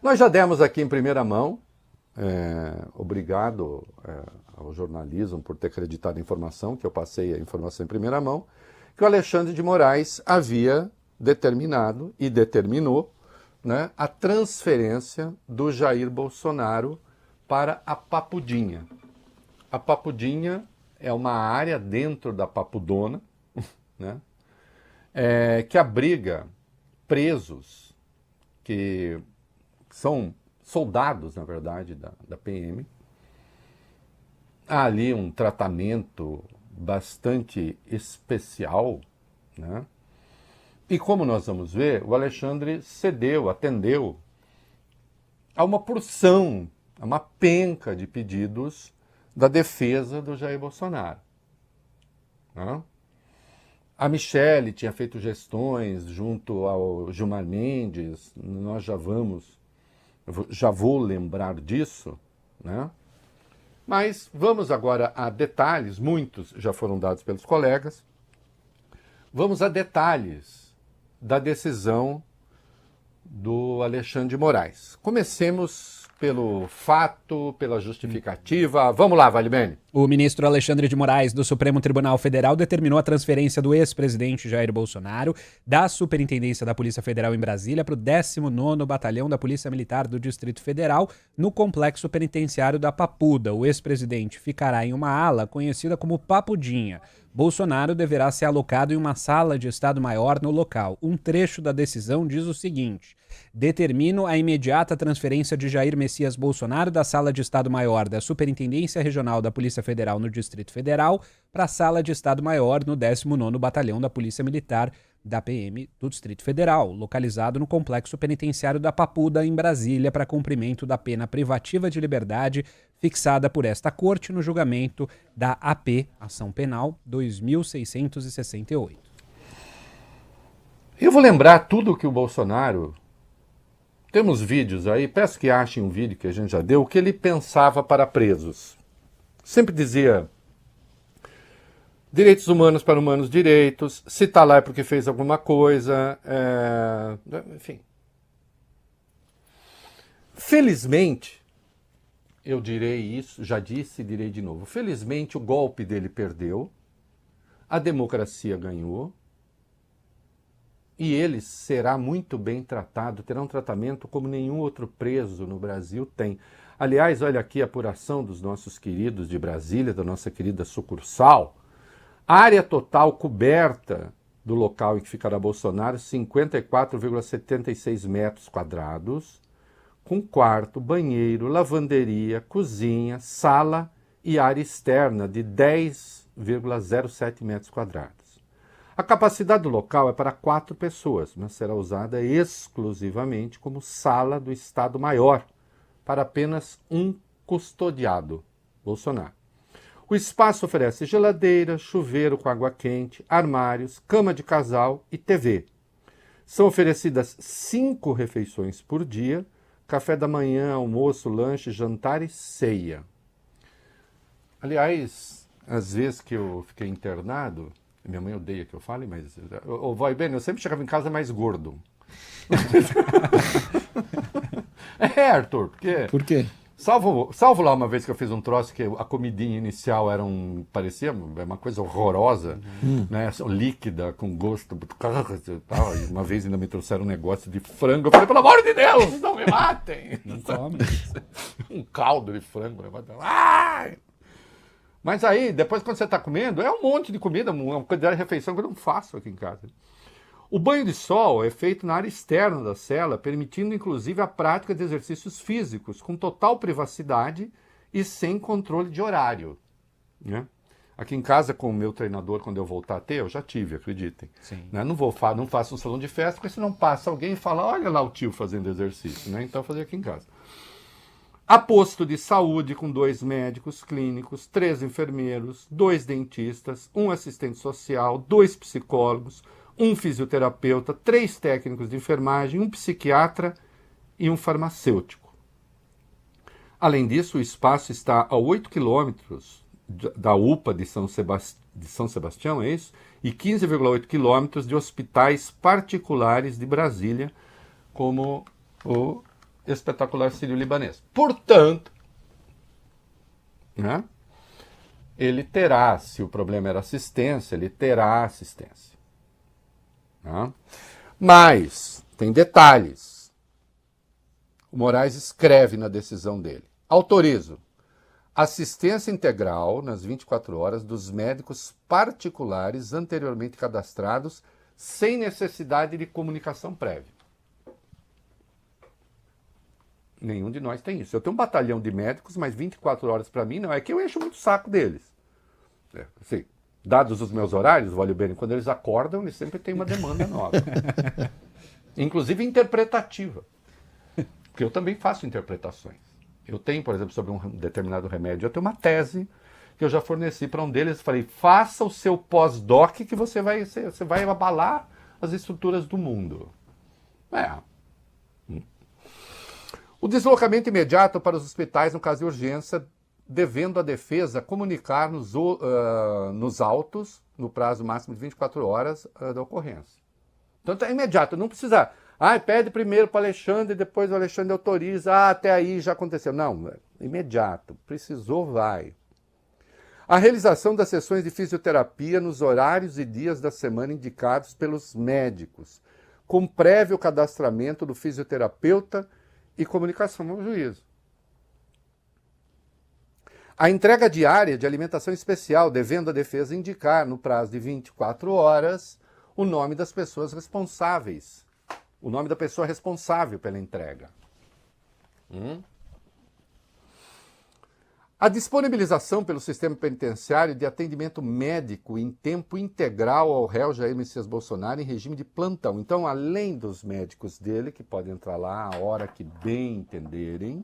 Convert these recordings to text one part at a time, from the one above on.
Nós já demos aqui em primeira mão, obrigado ao jornalismo por ter acreditado a informação, que eu passei a informação em primeira mão, que o Alexandre de Moraes havia determinado e determinou, né, a transferência do Jair Bolsonaro para a Papudinha. A Papudinha é uma área dentro da Papudona, né, que abriga presos que são soldados, na verdade, da PM. Há ali um tratamento bastante especial, né? E como nós vamos ver, o Alexandre cedeu, atendeu a uma porção, a uma penca de pedidos da defesa do Jair Bolsonaro, né? A Michele tinha feito gestões junto ao Gilmar Mendes, nós já vou lembrar disso, né? Mas vamos agora a detalhes, muitos já foram dados pelos colegas, vamos a detalhes da decisão do Alexandre de Moraes. Comecemos pelo fato, pela justificativa. Vamos lá, Valimene. O ministro Alexandre de Moraes, do Supremo Tribunal Federal, determinou a transferência do ex-presidente Jair Bolsonaro da Superintendência da Polícia Federal em Brasília para o 19º Batalhão da Polícia Militar do Distrito Federal, no complexo penitenciário da Papuda. O ex-presidente ficará em uma ala conhecida como Papudinha. Bolsonaro deverá ser alocado em uma sala de Estado-Maior no local. Um trecho da decisão diz o seguinte: determino a imediata transferência de Jair Messias Bolsonaro da Sala de Estado-Maior da Superintendência Regional da Polícia Federal no Distrito Federal para a Sala de Estado-Maior no 19º Batalhão da Polícia Militar da PM do Distrito Federal, localizado no Complexo Penitenciário da Papuda, em Brasília, para cumprimento da pena privativa de liberdade fixada por esta Corte no julgamento da AP, Ação Penal 2668. Eu vou lembrar tudo que o Bolsonaro... Temos vídeos aí, peço que achem um vídeo que a gente já deu, o que ele pensava para presos. Sempre dizia: direitos humanos para humanos direitos, se está lá é porque fez alguma coisa, enfim. Felizmente, eu direi isso, já disse e direi de novo, felizmente o golpe dele perdeu, a democracia ganhou, e ele será muito bem tratado, terá um tratamento como nenhum outro preso no Brasil tem. Aliás, olha aqui a apuração dos nossos queridos de Brasília, da nossa querida sucursal. Área total coberta do local em que ficará Bolsonaro, 54,76 metros quadrados, com quarto, banheiro, lavanderia, cozinha, sala e área externa de 10,07 metros quadrados. A capacidade do local é para 4 pessoas, mas será usada exclusivamente como sala do Estado-Maior, para apenas um custodiado, Bolsonaro. O espaço oferece geladeira, chuveiro com água quente, armários, cama de casal e TV. São oferecidas 5 refeições por dia, café da manhã, almoço, lanche, jantar e ceia. Aliás, às vezes que eu fiquei internado, minha mãe odeia que eu fale, mas... Vai bem, eu sempre chegava em casa mais gordo. Arthur, porque... Por quê? Salvo lá uma vez que eu fiz um troço que a comidinha inicial parecia uma coisa horrorosa, né? Líquida, com gosto e tal. E uma vez ainda me trouxeram um negócio de frango. Eu falei, pelo amor de Deus, não me matem! Não come. Um caldo de frango. Ai! Mas aí, depois quando você está comendo, é um monte de comida, uma quantidade de refeição que eu não faço aqui em casa. O banho de sol é feito na área externa da cela, permitindo inclusive a prática de exercícios físicos, com total privacidade e sem controle de horário, né? Aqui em casa, com o meu treinador, quando eu voltar a ter, eu já tive, acreditem. Né? Não faço um salão de festa, porque senão passa alguém e fala, olha lá o tio fazendo exercício, né? Então eu fazia aqui em casa. Há posto de saúde com 2 médicos clínicos, 3 enfermeiros, 2 dentistas, 1 assistente social, 2 psicólogos, 1 fisioterapeuta, 3 técnicos de enfermagem, 1 psiquiatra e 1 farmacêutico. Além disso, o espaço está a 8 quilômetros da UPA de São Sebastião, é isso? E 15,8 quilômetros de hospitais particulares de Brasília, como o espetacular sírio-libanês. Portanto, né, ele terá, se o problema era assistência, ele terá assistência. Né? Mas, tem detalhes. O Moraes escreve na decisão dele: autorizo assistência integral nas 24 horas dos médicos particulares anteriormente cadastrados, sem necessidade de comunicação prévia. Nenhum de nós tem isso. Eu tenho um batalhão de médicos, mas 24 horas para mim não. É que eu encho muito o saco deles. Assim, dados os meus horários, Valeu Bene, quando eles acordam, eles sempre têm uma demanda nova. Inclusive interpretativa. Porque eu também faço interpretações. Eu tenho, por exemplo, sobre um determinado remédio, eu tenho uma tese que eu já forneci para um deles. Falei, faça o seu pós-doc que você vai abalar as estruturas do mundo. O deslocamento imediato para os hospitais no caso de urgência, devendo a defesa comunicar nos autos, no prazo máximo de 24 horas da ocorrência. Então é imediato, não precisa... pede primeiro para o Alexandre, depois o Alexandre autoriza. Até aí já aconteceu. Não, imediato. Precisou, vai. A realização das sessões de fisioterapia nos horários e dias da semana indicados pelos médicos, com prévio cadastramento do fisioterapeuta e comunicação ao juízo. A entrega diária de alimentação especial, devendo a defesa indicar, no prazo de 24 horas, o nome das pessoas responsáveis. O nome da pessoa responsável pela entrega. A disponibilização pelo sistema penitenciário de atendimento médico em tempo integral ao réu Jair Messias Bolsonaro em regime de plantão. Então, além dos médicos dele, que podem entrar lá a hora que bem entenderem,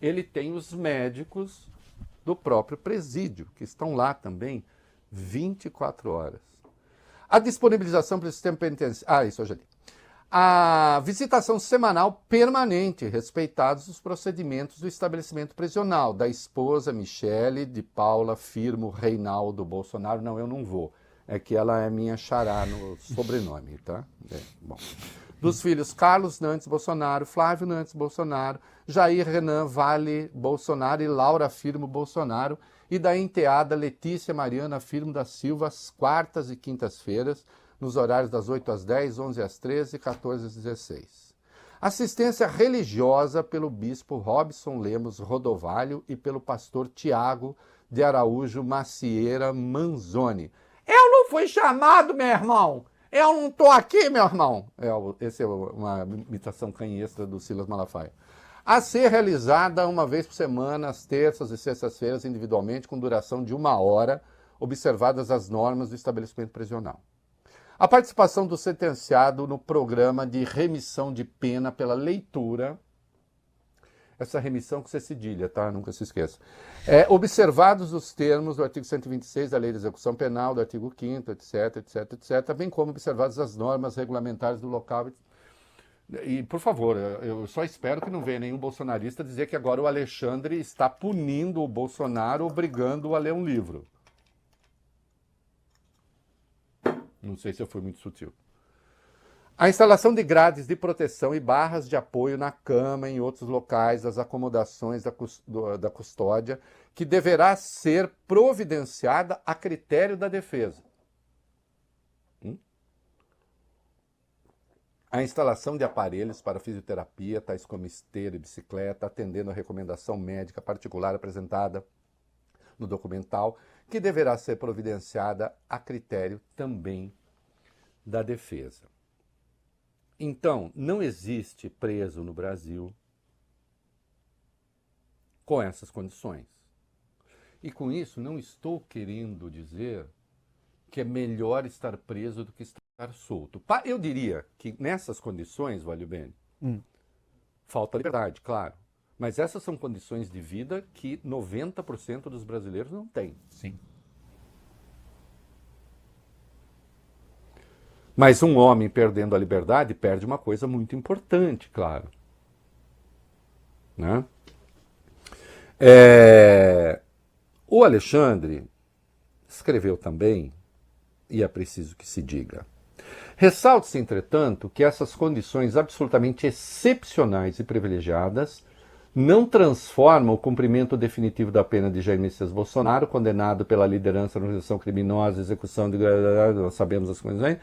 ele tem os médicos do próprio presídio, que estão lá também 24 horas. A disponibilização pelo sistema penitenciário... isso eu já li. A visitação semanal permanente, respeitados os procedimentos do estabelecimento prisional, da esposa Michele, de Paula Firmo Reinaldo Bolsonaro. Não, eu não vou. É que ela é minha xará no sobrenome, tá? Bom. Dos filhos Carlos Nantes Bolsonaro, Flávio Nantes Bolsonaro, Jair Renan Vale Bolsonaro e Laura Firmo Bolsonaro, e da enteada Letícia Mariana Firmo da Silva, às quartas e quintas-feiras, nos horários das 8 às 10, 11 às 13 e 14 às 16. Assistência religiosa pelo bispo Robson Lemos Rodovalho e pelo pastor Tiago de Araújo Macieira Manzoni. Eu não fui chamado, meu irmão! Eu não estou aqui, meu irmão! Essa é uma imitação canhestra do Silas Malafaia. A ser realizada uma vez por semana, às terças e sextas-feiras, individualmente, com duração de 1 hora, observadas as normas do estabelecimento prisional. A participação do sentenciado no programa de remissão de pena pela leitura, essa remissão com cedilha, tá? Nunca se esqueça. Observados os termos do artigo 126 da Lei de Execução Penal, do artigo 5º, etc, etc, etc, bem como observadas as normas regulamentares do local. E, por favor, eu só espero que não venha nenhum bolsonarista dizer que agora o Alexandre está punindo o Bolsonaro, obrigando-o a ler um livro. Não sei se eu fui muito sutil. A instalação de grades de proteção e barras de apoio na cama e em outros locais das acomodações da custódia, que deverá ser providenciada a critério da defesa. A instalação de aparelhos para fisioterapia, tais como esteira e bicicleta, atendendo a recomendação médica particular apresentada no documental, que deverá ser providenciada a critério também da defesa. Então, não existe preso no Brasil com essas condições. E com isso, não estou querendo dizer que é melhor estar preso do que estar solto. Eu diria que nessas condições, Valeu Bene, falta liberdade, claro. Mas essas são condições de vida que 90% dos brasileiros não têm. Sim. Mas um homem perdendo a liberdade perde uma coisa muito importante, claro. Né? O Alexandre escreveu também, e é preciso que se diga, Ressalta-se, entretanto, que essas condições absolutamente excepcionais e privilegiadas não transformam o cumprimento definitivo da pena de Jair Messias Bolsonaro, condenado pela liderança da organização criminosa, execução de... nós sabemos as condições,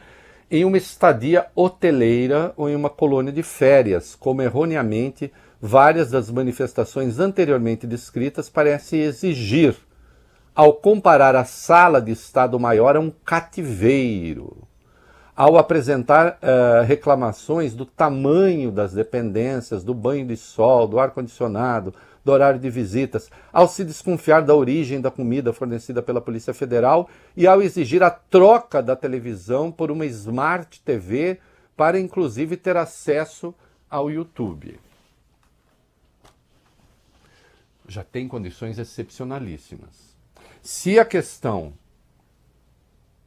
em uma estadia hoteleira ou em uma colônia de férias, como erroneamente várias das manifestações anteriormente descritas parecem exigir, ao comparar a sala de Estado-Maior a um cativeiro, ao apresentar reclamações do tamanho das dependências, do banho de sol, do ar-condicionado, do horário de visitas, ao se desconfiar da origem da comida fornecida pela Polícia Federal e ao exigir a troca da televisão por uma Smart TV para, inclusive, ter acesso ao YouTube. Já tem condições excepcionalíssimas. Se a questão,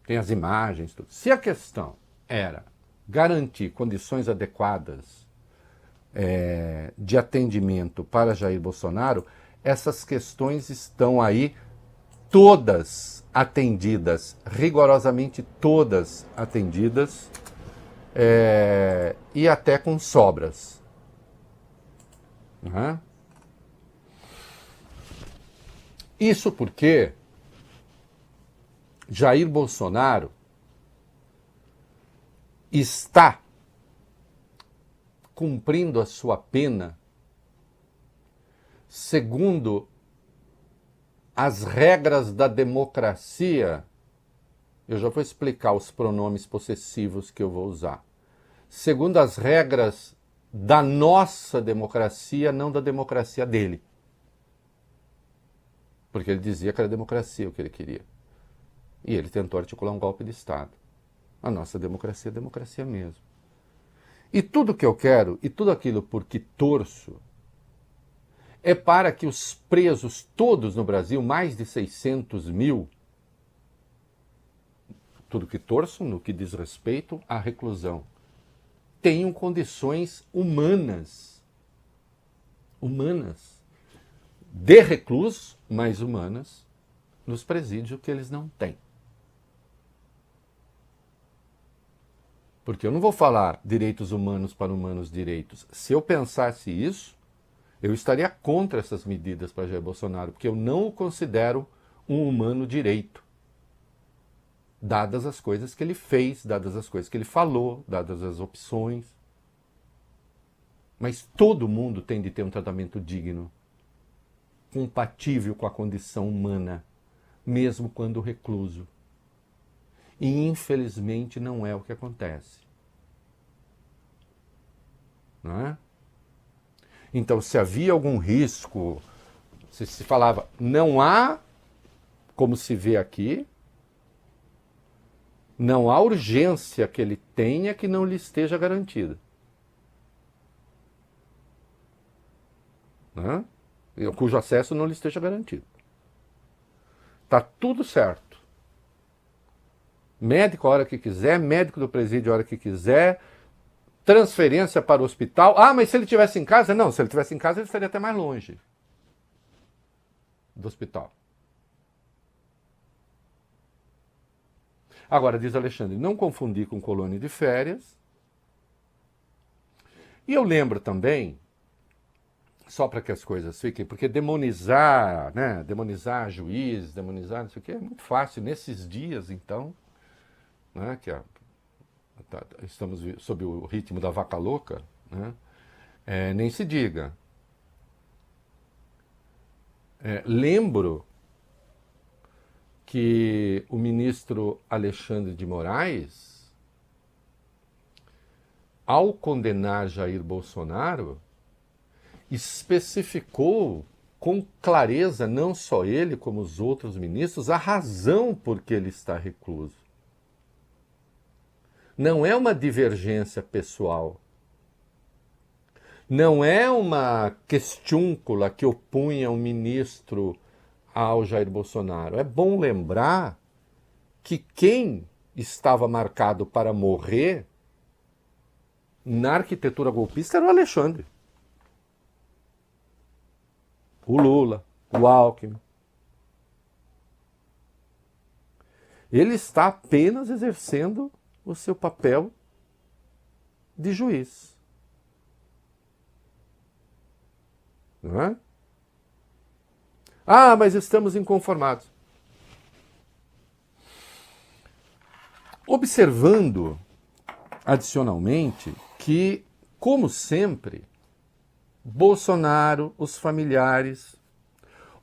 tem as imagens, tudo, se a questão era garantir condições adequadas de atendimento para Jair Bolsonaro, essas questões estão aí todas atendidas, rigorosamente todas atendidas, e até com sobras. Uhum. Isso porque Jair Bolsonaro está cumprindo a sua pena segundo as regras da democracia. Eu já vou explicar os pronomes possessivos que eu vou usar. Segundo as regras da nossa democracia, não da democracia dele. Porque ele dizia que era democracia o que ele queria. E ele tentou articular um golpe de Estado. A nossa democracia é democracia mesmo. E tudo que eu quero, e tudo aquilo por que torço, é para que os presos todos no Brasil, mais de 600 mil, tudo que torço no que diz respeito à reclusão, tenham condições humanas. Humanas. De reclusos, mas humanas, nos presídios que eles não têm. Porque eu não vou falar direitos humanos para humanos direitos. Se eu pensasse isso, eu estaria contra essas medidas para Jair Bolsonaro, porque eu não o considero um humano direito. Dadas as coisas que ele fez, dadas as coisas que ele falou, dadas as opções. Mas todo mundo tem de ter um tratamento digno, compatível com a condição humana, mesmo quando recluso. E infelizmente não é o que acontece. Não é? Então, se havia algum risco, se falava, não há, como se vê aqui, não há urgência que ele tenha que não lhe esteja garantida. Não é? Cujo acesso não lhe esteja garantido. Está tudo certo. Médico a hora que quiser, médico do presídio a hora que quiser, transferência para o hospital. Ah, mas se ele estivesse em casa? Não, se ele estivesse em casa ele estaria até mais longe do hospital. Agora, diz Alexandre, não confundir com colônia de férias. E eu lembro também, só para que as coisas fiquem, porque demonizar, né, demonizar juiz, demonizar não sei o que, é muito fácil nesses dias, então, né, que estamos sob o ritmo da vaca louca, né, nem se diga. Lembro que o ministro Alexandre de Moraes, ao condenar Jair Bolsonaro, especificou com clareza, não só ele, como os outros ministros, a razão por que ele está recluso. Não é uma divergência pessoal. Não é uma questiúncula que opunha o ministro ao Jair Bolsonaro. É bom lembrar que quem estava marcado para morrer na arquitetura golpista era o Alexandre. O Lula, o Alckmin. Ele está apenas exercendo o seu papel de juiz. Não é? Ah, mas estamos inconformados. Observando, adicionalmente, que, como sempre, Bolsonaro, os familiares,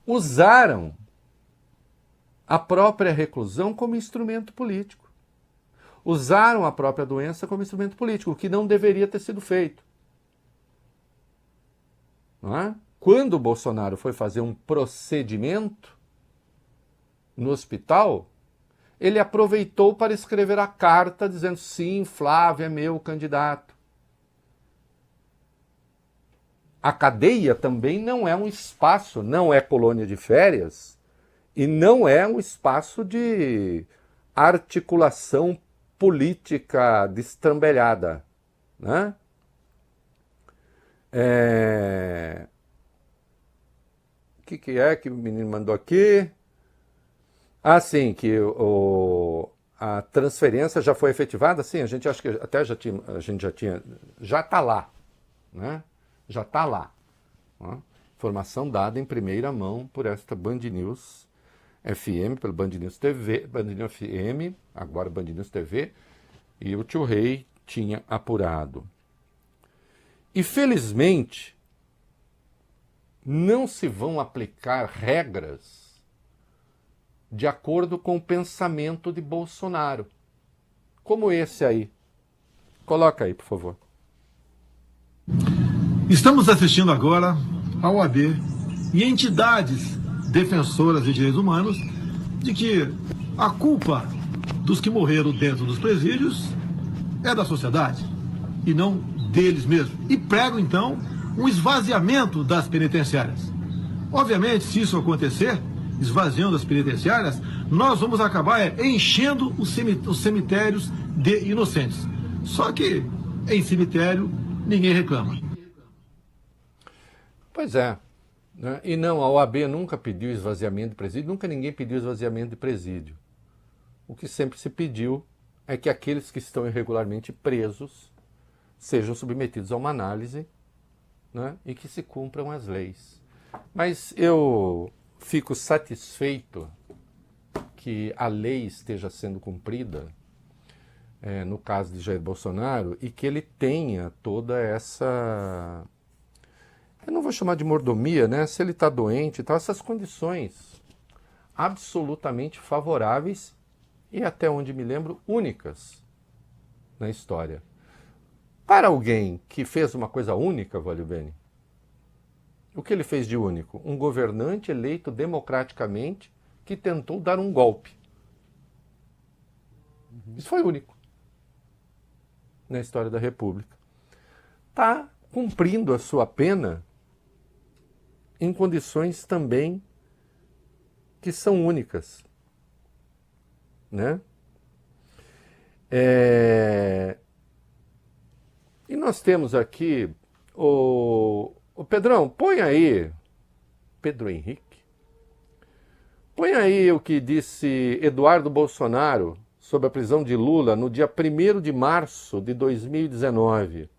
usaram a própria reclusão como instrumento político. Usaram a própria doença como instrumento político, o que não deveria ter sido feito. Não é? Quando o Bolsonaro foi fazer um procedimento no hospital, ele aproveitou para escrever a carta dizendo: sim, Flávio é meu candidato. A cadeia também não é um espaço, não é colônia de férias e não é um espaço de articulação política destrambelhada, né? O que é que o menino mandou aqui? Ah, sim, que a transferência já foi efetivada? Sim, a gente acha que até já está lá, né? Já está lá. Né? Informação dada em primeira mão por esta Band News FM, pelo Band News TV, Band News FM, agora Band News TV, e o tio Rei tinha apurado. E felizmente não se vão aplicar regras de acordo com o pensamento de Bolsonaro, como esse aí. Coloca aí, por favor. Estamos assistindo agora a OAB e entidades defensoras de direitos humanos de que a culpa dos que morreram dentro dos presídios é da sociedade e não deles mesmos. E pregam, então, um esvaziamento das penitenciárias. Obviamente, se isso acontecer, esvaziando as penitenciárias, nós vamos acabar enchendo os cemitérios de inocentes. Só que em cemitério ninguém reclama. Pois é. Né? E não, a OAB nunca pediu esvaziamento de presídio, nunca ninguém pediu esvaziamento de presídio. O que sempre se pediu é que aqueles que estão irregularmente presos sejam submetidos a uma análise, né? E que se cumpram as leis. Mas eu fico satisfeito que a lei esteja sendo cumprida, no caso de Jair Bolsonaro, e que ele tenha toda essa... Eu não vou chamar de mordomia, né? Se ele está doente e tal, essas condições absolutamente favoráveis e, até onde me lembro, únicas na história. Para alguém que fez uma coisa única, Valio Bene, o que ele fez de único? Um governante eleito democraticamente que tentou dar um golpe. Isso foi único na história da República. Está cumprindo a sua pena em condições também que são únicas, né? E nós temos aqui o Pedrão, põe aí, Pedro Henrique, põe aí o que disse Eduardo Bolsonaro sobre a prisão de Lula no dia 1º de março de 2019.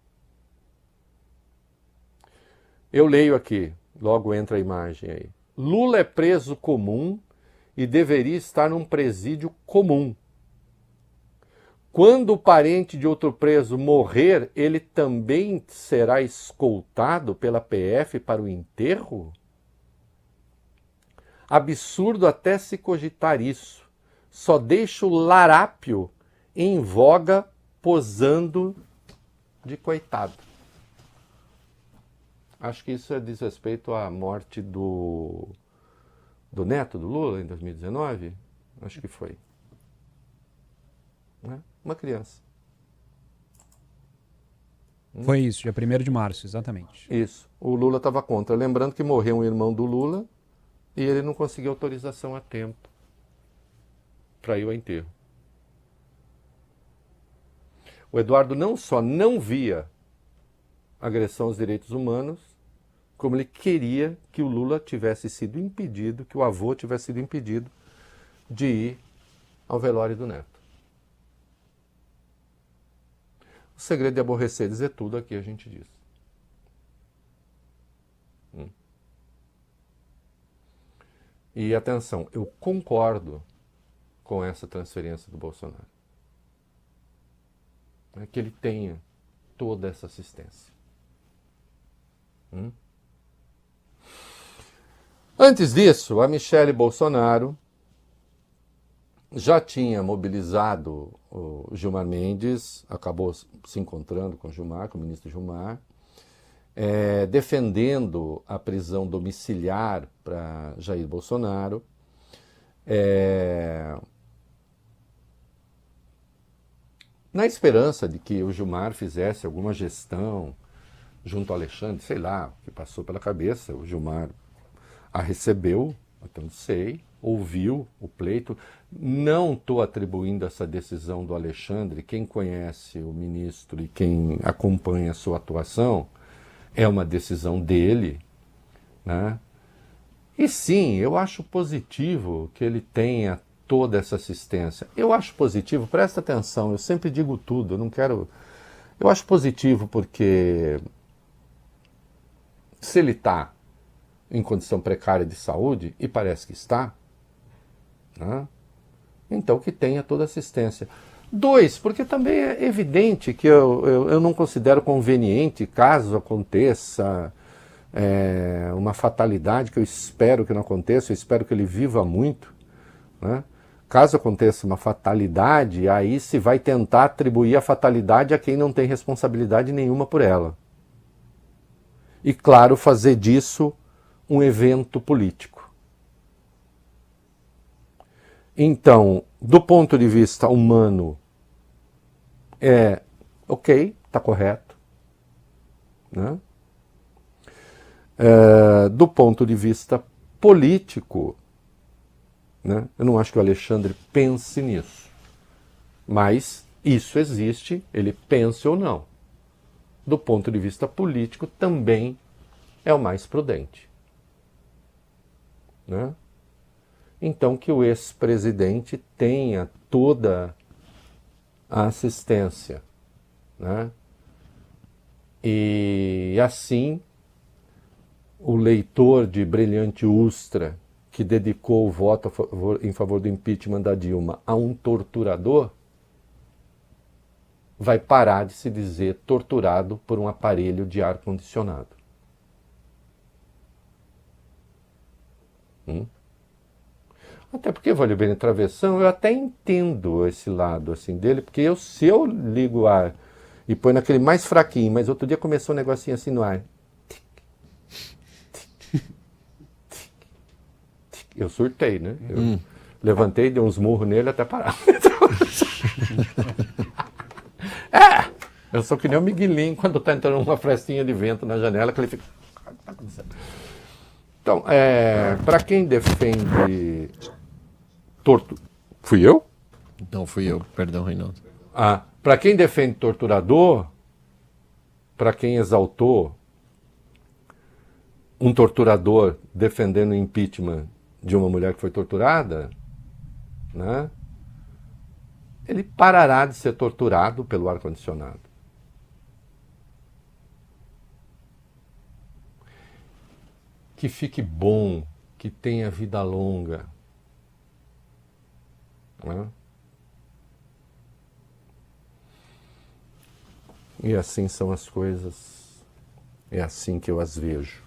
Eu leio aqui. Logo entra a imagem aí. Lula é preso comum e deveria estar num presídio comum. Quando o parente de outro preso morrer, ele também será escoltado pela PF para o enterro? Absurdo até se cogitar isso. Só deixa o larápio em voga posando de coitado. Acho que isso diz respeito à morte do neto do Lula em 2019. Acho que foi. Né? Uma criança. Foi isso, dia 1º de março, exatamente. Isso. O Lula estava contra. Lembrando que morreu um irmão do Lula e ele não conseguiu autorização a tempo para ir ao enterro. O Eduardo não só não via agressão aos direitos humanos, como ele queria que o Lula tivesse sido impedido, que o avô tivesse sido impedido de ir ao velório do neto. O segredo de aborrecer dizer tudo aqui a gente diz. E atenção, eu concordo com essa transferência do Bolsonaro. Que ele tenha toda essa assistência. Antes disso, a Michele Bolsonaro já tinha mobilizado o Gilmar Mendes, acabou se encontrando com o Gilmar, com o ministro Gilmar, defendendo a prisão domiciliar para Jair Bolsonaro, na esperança de que o Gilmar fizesse alguma gestão junto ao Alexandre, sei lá, o que passou pela cabeça. O Gilmar a recebeu, até onde sei, ouviu o pleito. Não estou atribuindo essa decisão do Alexandre. Quem conhece o ministro e quem acompanha a sua atuação, é uma decisão dele, né? E sim, eu acho positivo que ele tenha toda essa assistência. Eu acho positivo, presta atenção, eu sempre digo tudo, eu não quero... Eu acho positivo porque se ele está em condição precária de saúde, e parece que está, né? Então que tenha toda assistência. 2, porque também é evidente que eu não considero conveniente, caso aconteça uma fatalidade, que eu espero que não aconteça, eu espero que ele viva muito, né? Caso aconteça uma fatalidade, aí se vai tentar atribuir a fatalidade a quem não tem responsabilidade nenhuma por ela. E, claro, fazer disso um evento político. Então, do ponto de vista humano, ok, está correto, né? Do ponto de vista político, né, eu não acho que o Alexandre pense nisso. Mas isso existe, ele pense ou não. Do ponto de vista político, também é o mais prudente, né? Então que o ex-presidente tenha toda a assistência, né? E assim, o leitor de Brilhante Ustra, que dedicou o voto em favor do impeachment da Dilma a um torturador, vai parar de se dizer torturado por um aparelho de ar-condicionado. Até porque, valeu bem a travessão, eu até entendo esse lado assim dele, porque se eu ligo o ar e põe naquele mais fraquinho, mas outro dia começou um negocinho assim no ar. Eu surtei, né? Eu levantei, dei uns murros nele até parar. Eu sou que nem o Miguelinho quando tá entrando uma frestinha de vento na janela, que ele fica... Então, para quem defende Fui eu? Não, fui eu, perdão, Reinaldo. Para quem defende torturador, para quem exaltou um torturador defendendo o impeachment de uma mulher que foi torturada, né, ele parará de ser torturado pelo ar-condicionado. Que fique bom, que tenha vida longa. Né? E assim são as coisas, é assim que eu as vejo.